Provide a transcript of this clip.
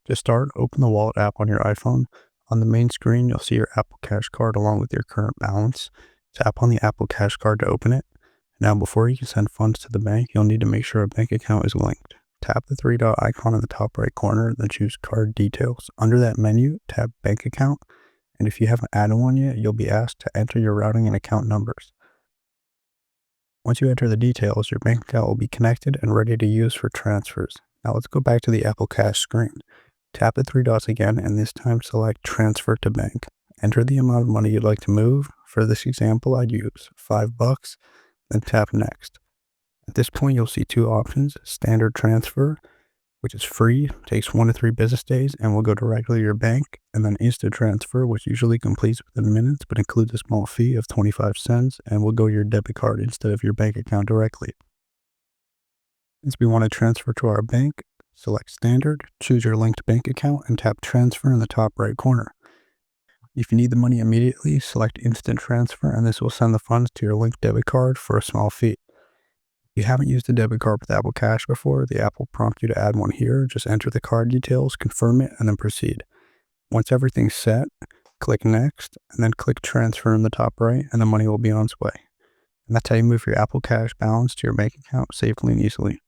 To start, open the Wallet app on your iPhone. On the main screen, you'll see your Apple Cash card along with your current balance. Tap on the Apple Cash card to open it. Now, before you can send funds to the bank, you'll need to make sure a bank account is linked. Tap the three-dot icon in the top right corner, then choose Card Details. Under that menu, tap Bank Account, and if you haven't added one yet, you'll be asked to enter your routing and account numbers. Once you enter the details, your bank account will be connected and ready to use for transfers. Now let's go back to the Apple Cash screen. Tap the three dots again, and this time select Transfer to Bank. Enter the amount of money you'd like to move. For this example, I'd use $5, then tap Next. At this point, you'll see two options: Standard Transfer, which is free, takes 1 to 3 business days, and will go directly to your bank, and then Instant Transfer, which usually completes within minutes, but includes a small fee of 25 cents, and will go to your debit card instead of your bank account directly. Since we want to transfer to our bank, select Standard, choose your linked bank account, and tap Transfer in the top right corner. If you need the money immediately, select Instant Transfer, and this will send the funds to your linked debit card for a small fee. If you haven't used a debit card with Apple Cash before, the app will prompt you to add one here. Just enter the card details, confirm it, and then proceed. Once everything's set, click Next, and then click Transfer in the top right, and the money will be on its way. And that's how you move your Apple Cash balance to your bank account safely and easily.